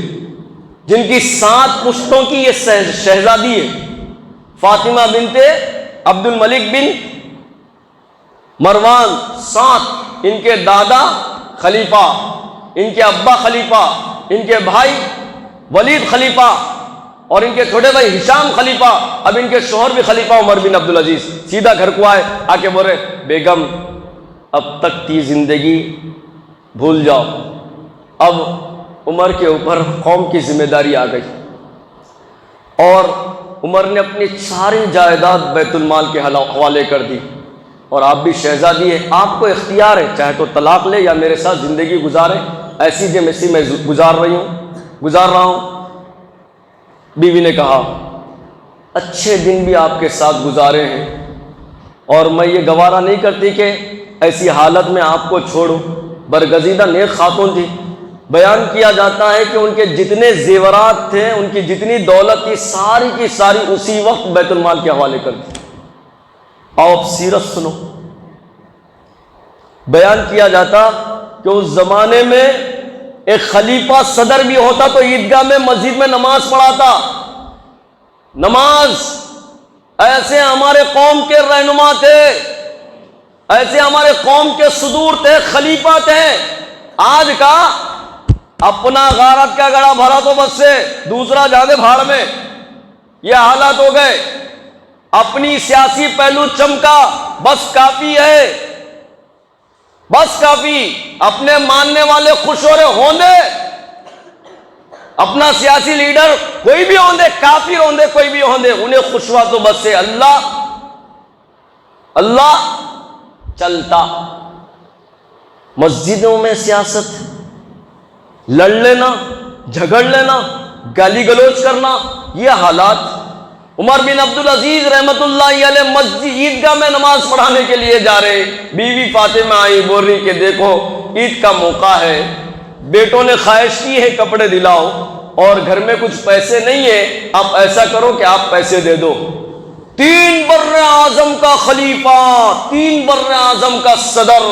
جن کی 7 پشتوں کی یہ شہزادی ہے. فاطمہ بنت عبد الملک بن مروان 7، ان کے دادا خلیفہ، ان کے ابا خلیفہ، ان کے بھائی ولید خلیفہ اور ان کے چھوٹے بھائی ہشام خلیفہ. اب ان کے شوہر بھی خلیفہ عمر بن عبدالعزیز. سیدھا گھر کو آئے، آ کے بولے بیگم اب تک کی زندگی بھول جاؤ، اب عمر کے اوپر قوم کی ذمہ داری آ گئی. اور عمر نے اپنی ساری جائیداد بیت المال کے حوالے کر دی. اور آپ بھی شہزادی ہیں، آپ کو اختیار ہے، چاہے تو طلاق لے یا میرے ساتھ زندگی گزاریں، ایسی جیسی میں گزار رہا ہوں. بیوی نے کہا اچھے دن بھی آپ کے ساتھ گزارے ہیں اور میں یہ گوارا نہیں کرتی کہ ایسی حالت میں آپ کو چھوڑوں. برگزیدہ نیک خاتون تھی. بیان کیا جاتا ہے کہ ان کے جتنے زیورات تھے، ان کی جتنی دولت تھی، ساری کی ساری اسی وقت بیت المال کے حوالے کر دی. آؤ اب سیرت سنو. بیان کیا جاتا کہ اس زمانے میں ایک خلیفہ صدر بھی ہوتا تو عیدگاہ میں مسجد میں نماز پڑھاتا. نماز ایسے ہمارے قوم کے رہنما تھے، ایسے ہمارے قوم کے صدور تھے، خلیفہ تھے. آج کا اپنا غارت کا گڑا بھرا تو بس سے دوسرا جانے بھاڑ میں، یہ حالات ہو گئے. اپنی سیاسی پہلو چمکا، بس کافی ہے، بس کافی. اپنے ماننے والے خوش ہو رہے ہوندے، اپنا سیاسی لیڈر کوئی بھی ہوندے، کافر ہوندے کوئی بھی ہوندے، انہیں خوش ہوا تو بس سے اللہ چلتا. مسجدوں میں سیاست، لڑ لینا، جھگڑ لینا، گالی گلوچ کرنا، یہ حالات. عمر بن عبدالعزیز رحمت اللہ علیہ مسجد عیدگاہ میں نماز پڑھانے کے لیے جا رہے. بیوی فاطمہ آئی، بول رہی کہ دیکھو عید کا موقع ہے، بیٹوں نے خواہش کی ہے کپڑے دلاؤ اور گھر میں کچھ پیسے نہیں ہے، آپ ایسا کرو کہ آپ پیسے دے دو. 3 بر اعظم کا خلیفہ، 3 بر اعظم کا صدر،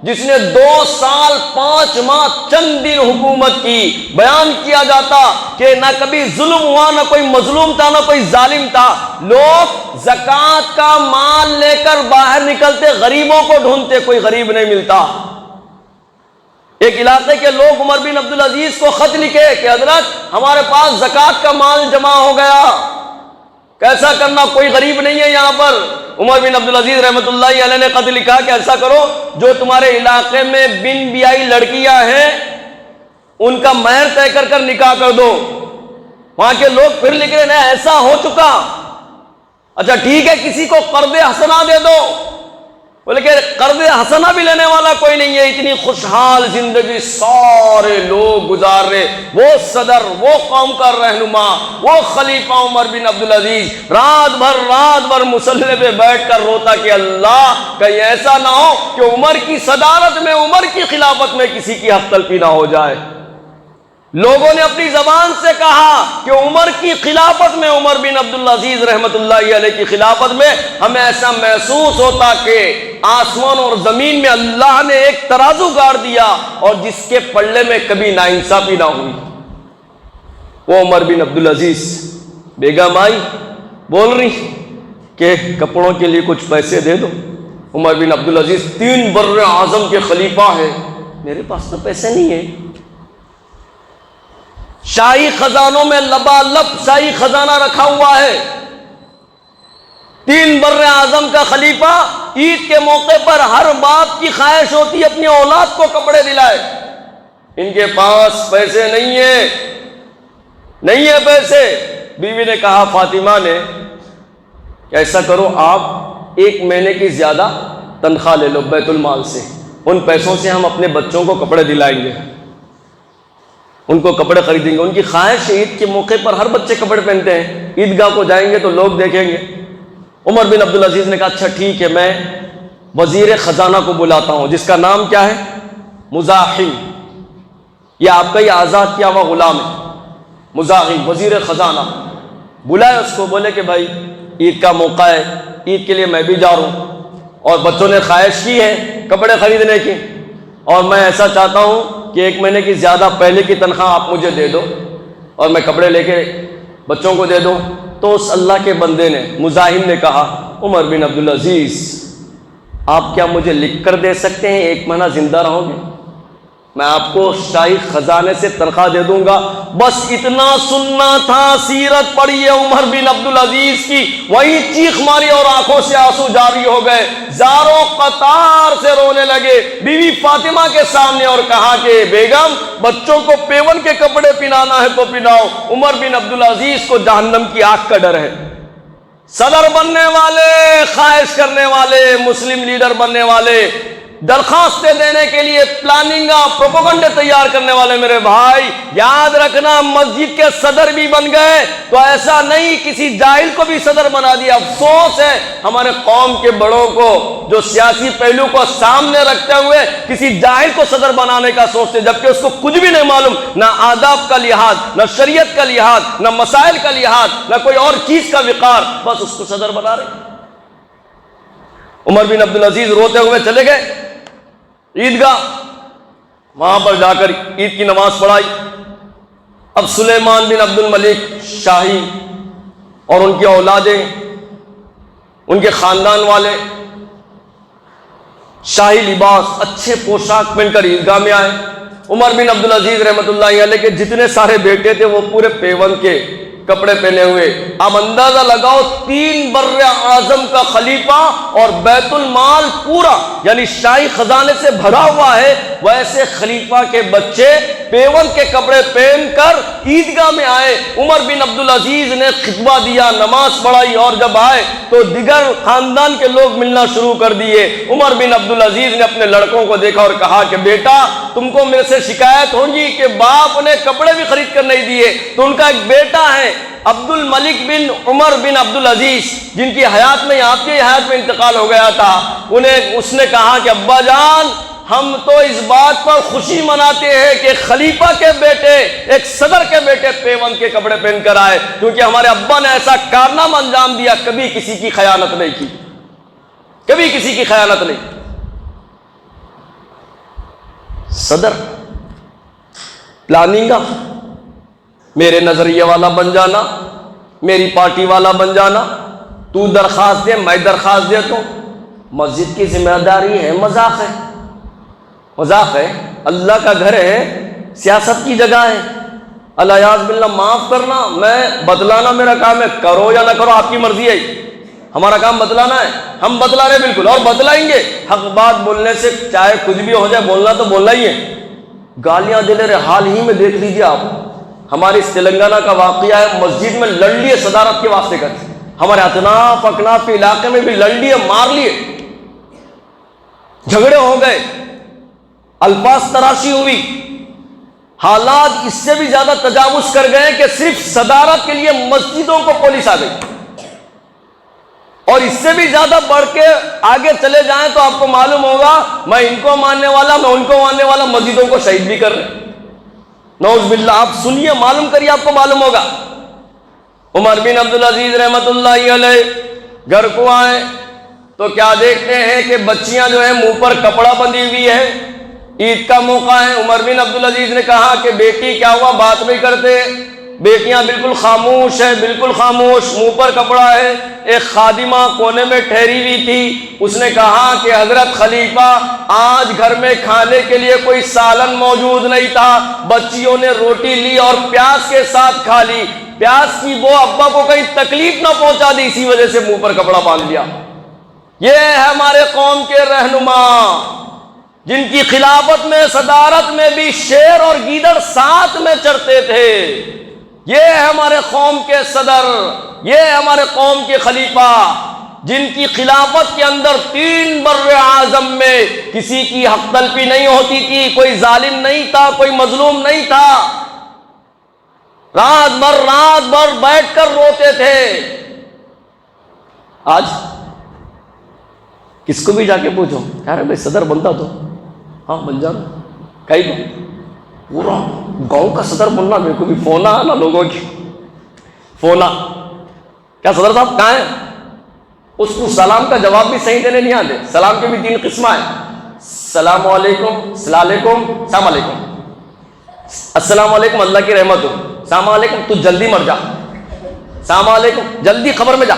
جس نے 2 سال 5 ماہ چند دن حکومت کی. بیان کیا جاتا کہ نہ کبھی ظلم ہوا، نہ کوئی مظلوم تھا، نہ کوئی ظالم تھا. لوگ زکوٰۃ کا مال لے کر باہر نکلتے، غریبوں کو ڈھونڈتے، کوئی غریب نہیں ملتا. ایک علاقے کے لوگ عمر بن عبدالعزیز کو خط لکھے کہ حضرت ہمارے پاس زکوٰۃ کا مال جمع ہو گیا، کیسا کرنا، کوئی غریب نہیں ہے یہاں پر. عمر بن عبدالعزیز رحمت اللہ علیہ نے خط لکھا کہ ایسا کرو، جو تمہارے علاقے میں بن بیائی لڑکیاں ہیں ان کا مہر طے کر نکاح کر دو. وہاں کے لوگ پھر لکھ رہے ہیں ایسا ہو چکا، اچھا ٹھیک ہے کسی کو قرض حسنہ دے دو. بولے کہ قرض حسنہ بھی لینے والا کوئی نہیں ہے. اتنی خوشحال زندگی سارے لوگ گزار رہے. وہ صدر، وہ قوم کا رہنما، وہ خلیفہ عمر بن عبدالعزیز رات بھر مصلی پہ بیٹھ کر روتا کہ اللہ کہیں ایسا نہ ہو کہ عمر کی صدارت میں، عمر کی خلافت میں کسی کی حق تلفی نہ ہو جائے. لوگوں نے اپنی زبان سے کہا کہ عمر کی خلافت میں، عمر بن عبدالعزیز رحمت اللہ علیہ کی خلافت میں ہمیں ایسا محسوس ہوتا کہ آسمان اور زمین میں اللہ نے ایک ترازو گاڑ دیا اور جس کے پلڑے میں کبھی ناانصافی نہ ہوئی. وہ عمر بن عبدالعزیز. بیگم آئی، بول رہی کہ کپڑوں کے لیے کچھ پیسے دے دو. عمر بن عبدالعزیز 3 بر اعظم کے خلیفہ ہے، میرے پاس تو پیسے نہیں ہے. شاہی خزانوں میں لبالب شاہی خزانہ رکھا ہوا ہے. 3 بر اعظم کا خلیفہ عید کے موقع پر ہر باپ کی خواہش ہوتی ہے اپنی اولاد کو کپڑے دلائے. ان کے پاس پیسے نہیں ہے پیسے. بیوی نے کہا فاطمہ نے کہ ایسا کرو آپ 1 مہینے کی زیادہ تنخواہ لے لو بیت المال سے ان پیسوں سے ہم اپنے بچوں کو کپڑے دلائیں گے، ان کو کپڑے خریدیں گے۔ ان کی خواہش عید کے موقع پر ہر بچے کپڑے پہنتے ہیں، عیدگاہ کو جائیں گے تو لوگ دیکھیں گے۔ عمر بن عبدالعزیز نے کہا اچھا ٹھیک ہے، میں وزیر خزانہ کو بلاتا ہوں، جس کا نام کیا ہے؟ مزاحم۔ یہ آپ کا ہی آزاد کیا ہوا غلام ہے، مزاحم وزیر خزانہ۔ بلائے اس کو، بولے کہ بھائی عید کا موقع ہے، عید کے لیے میں بھی جا رہا ہوں اور بچوں نے خواہش کی ہے کپڑے خریدنے کی، اور میں ایسا چاہتا ہوں کہ 1 مہینے کی زیادہ پہلے کی تنخواہ آپ مجھے دے دو اور میں کپڑے لے کے بچوں کو دے دوں۔ تو اس اللہ کے بندے نے، مزاحم نے کہا عمر بن عبدالعزیز آپ کیا مجھے لکھ کر دے سکتے ہیں 1 مہینہ زندہ رہو گے؟ میں آپ کو شاہی خزانے سے تنخواہ دے دوں گا۔ بس اتنا سننا تھا، سیرت پڑھی ہے عمر بن عبدالعزیز کی، وہی چیخ ماری اور آنکھوں سے آنسو جاری ہو گئے، زاروں قطار سے رونے لگے بیوی فاطمہ کے سامنے، اور کہا کہ بیگم بچوں کو پیون کے کپڑے پہنانا ہے تو پہناؤ، عمر بن عبدالعزیز کو جہنم کی آگ کا ڈر ہے۔ صدر بننے والے، خواہش کرنے والے، مسلم لیڈر بننے والے، درخواستیں دینے کے لیے پلاننگ پروپیگنڈے تیار کرنے والے میرے بھائی، یاد رکھنا مسجد کے صدر بھی بن گئے تو ایسا نہیں کسی جاہل کو بھی صدر بنا دیا۔ افسوس ہے ہمارے قوم کے بڑوں کو جو سیاسی پہلو کو سامنے رکھتے ہوئے کسی جاہل کو صدر بنانے کا سوچتے، جبکہ اس کو کچھ بھی نہیں معلوم، نہ آداب کا لحاظ، نہ شریعت کا لحاظ، نہ مسائل کا لحاظ، نہ کوئی اور چیز کا وقار، بس اس کو صدر بنا رہے۔ عمر بن عبدالعزیز روتے ہوئے چلے گئے عیدگاہ، وہاں پر جا کر عید کی نماز پڑھائی۔ اب سلیمان بن عبد الملک شاہی اور ان کی اولادیں، ان کے خاندان والے شاہی لباس، اچھے پوشاک پہن کر عیدگاہ میں آئے۔ عمر بن عبدالعزیز رحمۃ اللہ علیہ کے جتنے سارے بیٹے تھے وہ پورے پیون کے کپڑے پہنے ہوئے۔ اب اندازہ لگاؤ 3 بر اعظم کا خلیفہ اور بیت المال پورا یعنی شاہی خزانے سے بھرا ہوا ہے، ویسے خلیفہ کے بچے پیون کے کپڑے پہن کر عیدگاہ میں آئے۔ عمر بن عبدالعزیز نے خطبہ دیا، نماز پڑھائی، اور جب آئے تو دیگر خاندان کے لوگ ملنا شروع کر دیے۔ عمر بن عبدالعزیز نے اپنے لڑکوں کو دیکھا اور کہا کہ بیٹا تم کو میرے سے شکایت ہوگی کہ باپ نے کپڑے بھی خرید کر نہیں دیے، تو ان کا ایک بیٹا ہے عبد الملک بن عمر بن عبدالعزیز، جن کی حیات میں، آپ کی حیات میں انتقال ہو گیا تھا، اس نے کہا کہ ابا جان ہم تو اس بات پر خوشی مناتے ہیں کہ خلیفہ کے بیٹے، ایک صدر کے بیٹے پیون کے کپڑے پہن کر آئے، کیونکہ ہمارے ابا نے ایسا کارنامہ انجام دیا، کبھی کسی کی خیانت نہیں کی، کبھی کسی کی خیانت نہیں۔ صدر پلاننگ، میرے نظریے والا بن جانا، میری پارٹی والا بن جانا، تو درخواست دے میں درخواست دیتا ہوں۔ مسجد کی ذمہ داری ہے، مذاق ہے، مذاق ہے، اللہ کا گھر ہے، سیاست کی جگہ ہے۔ الیاذ باللہ، معاف کرنا، میں بتلانا میرا کام ہے، کرو یا نہ کرو آپ کی مرضی ہے، ہمارا کام بتلانا ہے، ہم بتلا رہے بالکل اور بتلائیں گے۔ حق بات بولنے سے چاہے کچھ بھی ہو جائے، بولنا تو بولنا ہی ہے۔ گالیاں دے رہے، حال ہی میں دیکھ لیجیے آپ، ہماری اس تلنگانہ کا واقعہ ہے، مسجد میں لڑ لیے صدارت کے واسطے کرتے، ہمارے اطناف اکناف کے علاقے میں بھی لڑ لیے، مار لیے، جھگڑے ہو گئے، الفاظ تراشی ہوئی، حالات اس سے بھی زیادہ تجاوز کر گئے کہ صرف صدارت کے لیے مسجدوں کو پولیس آ گئی، اور اس سے بھی زیادہ بڑھ کے آگے چلے جائیں تو آپ کو معلوم ہوگا، میں ان کو ماننے والا، میں ان کو ماننے والا، مسجدوں کو شہید بھی کر رہے۔ نعوذ باللہ، آپ سنیے، معلوم کریے، آپ کو معلوم ہوگا۔ عمر بن عبدالعزیز رحمۃ اللہ علیہ گھر کو آئے تو کیا دیکھتے ہیں کہ بچیاں جو ہیں منہ پر کپڑا بندھی ہوئی ہے، عید کا موقع ہے۔ عمر بن عبدالعزیز نے کہا کہ بیٹی کیا ہوا، بات نہیں کرتے؟ بیٹیاں بالکل خاموش ہیں، بالکل خاموش، منہ پر کپڑا ہے۔ ایک خادمہ کونے میں ٹھہری ہوئی تھی، اس نے کہا کہ حضرت خلیفہ آج گھر میں کھانے کے لیے کوئی سالن موجود نہیں تھا، بچیوں نے روٹی لی اور پیاز کے ساتھ کھا لی، پیاز کی وہ ابا کو کہیں تکلیف نہ پہنچا دی، اسی وجہ سے منہ پر کپڑا باندھ لیا۔ یہ ہے ہمارے قوم کے رہنما، جن کی خلافت میں، صدارت میں بھی شیر اور گیدڑ ساتھ میں چرتے تھے۔ یہ ہمارے قوم کے صدر، یہ ہمارے قوم کے خلیفہ، جن کی خلافت کے اندر 3 بر اعظم میں کسی کی حق تلفی نہیں ہوتی تھی، کوئی ظالم نہیں تھا، کوئی مظلوم نہیں تھا، رات بھر بیٹھ کر روتے تھے۔ آج کس کو بھی جا کے پوچھو، کہہ رہے بھائی صدر بنتا تو ہاں بن جانا، کئی پورا گاؤں کا صدر بننا، میرے کو بھی فون آنا لوگوں کی، فون کیا صدر صاحب کہاں ہیں؟ اس کو سلام کا جواب بھی صحیح دینے نہیں آتے۔ سلام کے بھی 3 قسمیں ہیں، السلام علیکم، السلام علیکم، السلام علیکم۔ السلام علیکم اللہ کی رحمت ہو، السلام علیکم تو جلدی مر جا، السلام علیکم جلدی خبر میں جا،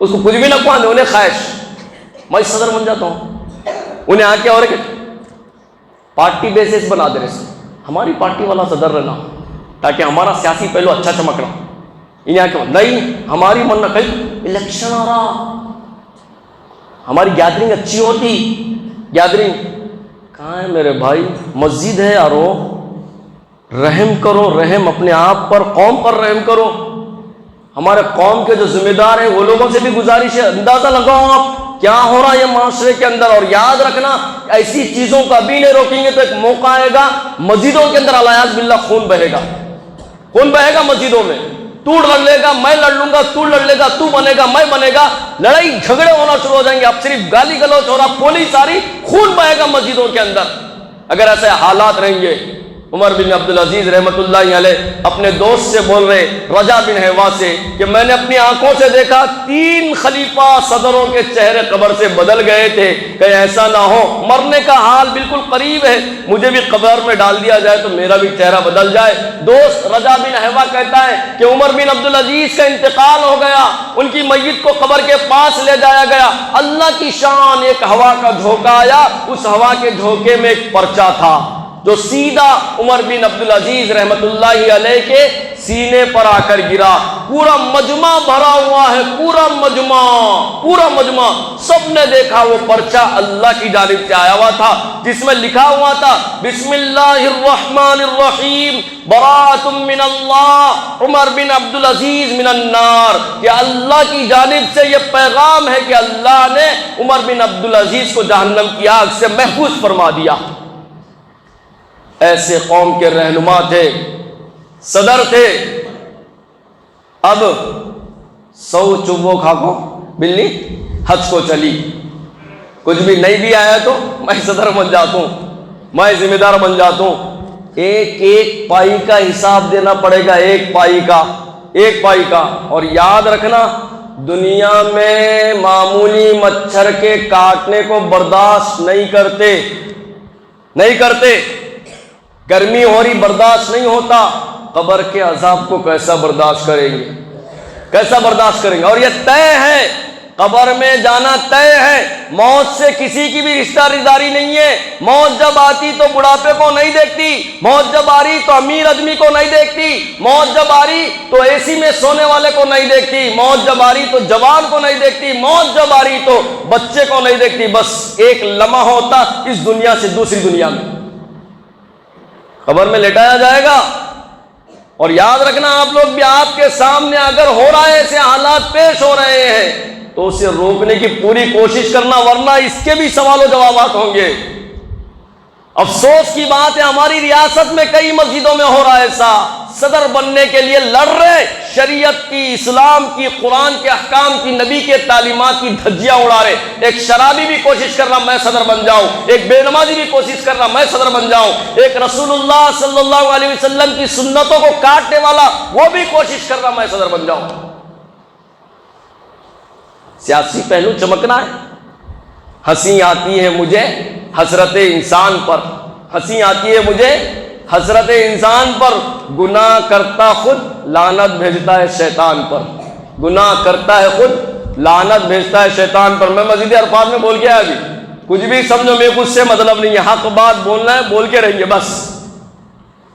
اس کو کچھ بھی نہ کہا دے، انہیں خواہش میں صدر بن جاتا ہوں، انہیں آ کے اور پارٹی بیسس بنا دے رہے، ہماری پارٹی والا صدر رہنا تاکہ ہمارا سیاسی پہلو اچھا چمک رہا، انہیں آ کے نہیں ہماری من نہ کہیں الیکشن آ رہا، ہماری گیدرنگ اچھی ہوتی، گیدرنگ کہاں ہے میرے بھائی؟ مسجد ہے یارو، رحم کرو، رحم اپنے آپ پر، قوم پر رحم کرو۔ ہمارے قوم کے جو ذمہ دار ہیں وہ لوگوں سے بھی گزارش ہے، اندازہ لگاؤ آپ کیا ہو رہا ہے یہ معاشرے کے اندر، اور یاد رکھنا ایسی چیزوں کو ابھی نہیں روکیں گے تو ایک موقع آئے گا مسجدوں کے اندر الیاذ باللہ خون بہے گا، خون بہے گا مسجدوں میں، تو لڑ لے گا میں لڑ لوں گا، تو لڑ لے گا تو بنے گا میں بنے گا، لڑائی جھگڑے ہونا شروع ہو جائیں گے، اب صرف گالی گلوچ ہو رہا، پولیس آ رہی، خون بہے گا مسجدوں کے اندر اگر ایسے حالات رہیں گے۔ عمر بن عبدالعزیز رحمۃ اللہ علیہ اپنے دوست سے بول رہے رجا بن حیوا سے کہ میں نے اپنی آنکھوں سے دیکھا 3 خلیفہ صدروں کے چہرے قبر سے بدل گئے تھے، کہ ایسا نہ ہو مرنے کا حال بالکل قریب ہے، مجھے بھی قبر میں ڈال دیا جائے تو میرا بھی چہرہ بدل جائے۔ دوست رجا بن حیوا کہتا ہے کہ عمر بن عبدالعزیز کا انتقال ہو گیا، ان کی میت کو قبر کے پاس لے جایا گیا، اللہ کی شان ایک ہوا کا جھونکا آیا، اس ہوا کے جھونکے میں ایک پرچہ تھا جو سیدھا عمر بن عبدالعزیز رحمت اللہ علیہ کے سینے پر آ کر گرا، پورا مجمع بھرا ہوا ہے، پورا مجمع سب نے دیکھا، وہ پرچہ اللہ کی جانب سے آیا ہوا تھا جس میں لکھا ہوا تھا بسم اللہ الرحمن الرحیم براۃ من اللہ عمر بن عبدالعزیز من النار، کہ اللہ کی جانب سے یہ پیغام ہے کہ اللہ نے عمر بن عبدالعزیز کو جہنم کی آگ سے محفوظ فرما دیا۔ ایسے قوم کے رہنما تھے، صدر تھے، اب 100 چوبوں کھاکو بلی حج کو چلی، کچھ بھی نہیں بھی آیا تو میں صدر بن جاتا ہوں، میں ذمہ دار بن جاتا ہوں، ایک پائی کا حساب دینا پڑے گا، ایک پائی کا۔ اور یاد رکھنا دنیا میں معمولی مچھر کے کاٹنے کو برداشت نہیں کرتے، گرمی ہو رہی برداشت نہیں ہوتا، قبر کے عذاب کو کیسا برداشت کریں گے؟ اور یہ طے ہے، قبر میں جانا طے ہے، موت سے کسی کی بھی رشتہ داری نہیں ہے، موت جب آتی تو بڑھاپے کو نہیں دیکھتی، موت جب آ رہی تو امیر آدمی کو نہیں دیکھتی، موت جب آ رہی تو اے سی میں سونے والے کو نہیں دیکھتی، موت جب آ رہی تو جوان کو نہیں دیکھتی، موت جب آ رہی تو بچے کو نہیں دیکھتی، بس ایک لمحہ ہوتا اس دنیا سے دوسری دنیا میں، قبر میں لٹایا جائے گا۔ اور یاد رکھنا آپ لوگ بھی، آپ کے سامنے اگر ہو رہا ہے ایسے حالات پیش ہو رہے ہیں تو اسے روکنے کی پوری کوشش کرنا، ورنہ اس کے بھی سوال و جوابات ہوں گے۔ افسوس کی بات ہے ہماری ریاست میں کئی مسجدوں میں ہو رہا ہے ایسا، صدر بننے کے لیے لڑ رہے، شریعت کی، اسلام کی، قرآن کے احکام کی، نبی کے تعلیمات کی دھجیاں اڑا رہے، ایک شرابی بھی کوشش کر رہا میں صدر بن جاؤں، ایک بے نمازی بھی کوشش کر رہا میں صدر بن جاؤں، ایک رسول اللہ صلی اللہ علیہ وسلم کی سنتوں کو کاٹنے والا وہ بھی کوشش کر رہا میں صدر بن جاؤں۔ سیاسی پہلو چمکنا ہے، ہنسی آتی ہے مجھے حسرت انسان پر، ہنسی آتی ہے مجھے حسرت انسان پر، گناہ کرتا خود لعنت بھیجتا ہے شیطان پر، گناہ کرتا ہے خود لعنت بھیجتا ہے شیطان پر۔ میں مزید الفاظ میں بول کے آیا، ابھی کچھ بھی سمجھو، میرے کچھ سے مطلب نہیں ہے، حق بات بولنا ہے بول کے رہیں گے بس۔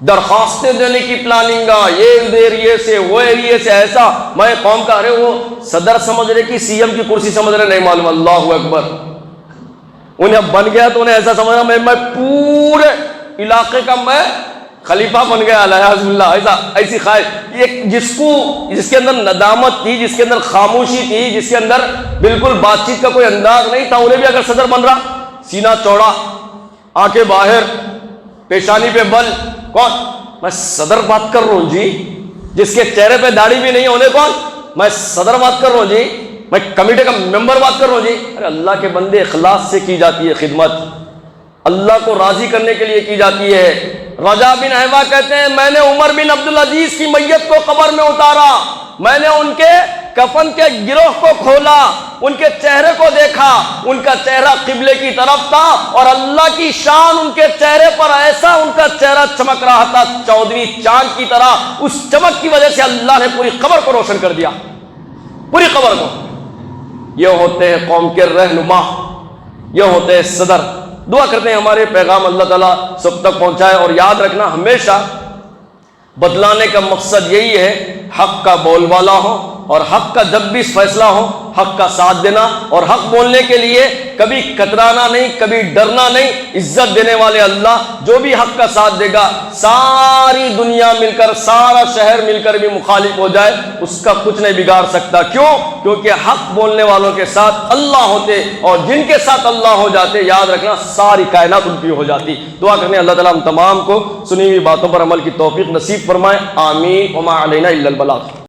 درخواستیں دینے کی پلاننگ، یہ ایریے سے وہ ایریے سے ایسا، میں قوم کا، ارے وہ صدر سمجھ رہے کہ سی ایم کی کرسی سمجھ رہے، نہیں معلوم، اللہ اکبر، انہیں بن گیا تو انہیں ایسا سمجھا میں پورے علاقے کا میں خلیفہ بن گیا الحمد للہ. ایسی خواہش جس کے اندر ندامت تھی، جس کے اندر خاموشی تھی، جس کے اندر بالکل بات چیت کا کوئی انداز نہیں تھا، انہیں بھی اگر صدر بن رہا، سینہ چوڑا، آنکھیں باہر، پیشانی پہ بل، کون؟ میں صدر بات کر رہا ہوں جی. جس کے چہرے پہ داڑھی بھی نہیں ہونے، کون؟ میں صدر بات کر رہا ہوں جی. میں کمیٹی کا ممبر بات کر رہا ہوں جی. ارے اللہ کے بندے، اخلاص سے کی جاتی ہے خدمت، اللہ کو راضی کرنے کے لیے کی جاتی ہے. رجا بن حیوہ کہتے ہیں میں نے عمر بن عبدالعزیز کی میت کو قبر میں اتارا، میں نے ان کے کفن کے گروہ کو کھولا، ان کے چہرے کو دیکھا، ان کا چہرہ قبلے کی طرف تھا اور اللہ کی شان ان کے چہرے پر ایسا ان کا چہرہ چمک رہا تھا 14ویں چاند کی طرح. اس چمک کی وجہ سے اللہ نے پوری قبر کو روشن کر دیا، پوری قبر کو. یہ ہوتے ہیں قوم کے رہنما، یہ ہوتے ہیں صدر. دعا کرتے ہیں ہمارے پیغام اللہ تعالیٰ سب تک پہنچائے. اور یاد رکھنا ہمیشہ بدلانے کا مقصد یہی ہے حق کا بول والا ہو، اور حق کا جب بھی فیصلہ ہو حق کا ساتھ دینا، اور حق بولنے کے لیے کبھی کترانا نہیں، کبھی ڈرنا نہیں. عزت دینے والے اللہ، جو بھی حق کا ساتھ دے گا، ساری دنیا مل کر، سارا شہر مل کر بھی مخالف ہو جائے، اس کا کچھ نہیں بگاڑ سکتا. کیوں؟ کیونکہ حق بولنے والوں کے ساتھ اللہ ہوتے، اور جن کے ساتھ اللہ ہو جاتے، یاد رکھنا ساری کائنات ان کی ہو جاتی. دعا کرنے اللہ تعالیٰ ہم تمام کو سنی ہوئی باتوں پر عمل کی توفیق نصیب فرمائے. آمین. وما علینا الا البلاغ.